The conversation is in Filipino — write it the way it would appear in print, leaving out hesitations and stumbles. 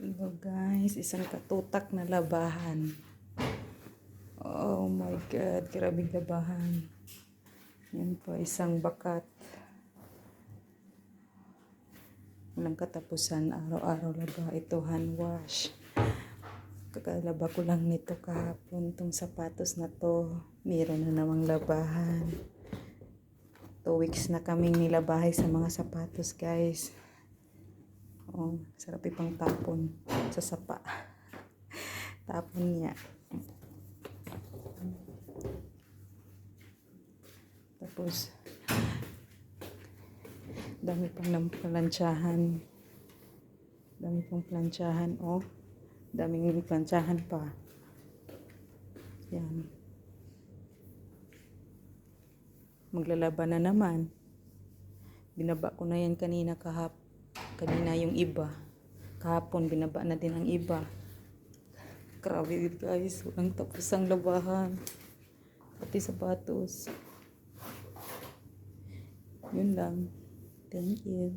Hello guys, isang katutak na labahan. Oh my God, grabing labahan. Yan po, isang bakat. Walang katapusan, araw-araw laba. Ito hand wash. Kakalaba ko lang nito kahapon. Itong sapatos na to, meron na namang labahan. 2 weeks na kaming nilabahay sa mga sapatos guys. Oh, sarap ipang tapon sa sapa. Tapon niya. Tapos, dami pang plantsahan. Dami pang plantsahan. Oh, daming plantsahan pa. Yan. Maglalaban na naman. Binaba ko na yan kanina kanina yung iba. Kahapon binaba na din ang iba. Grabe guys, walang tapos ang labahan. Pati sapatos. Yun lang. Thank you.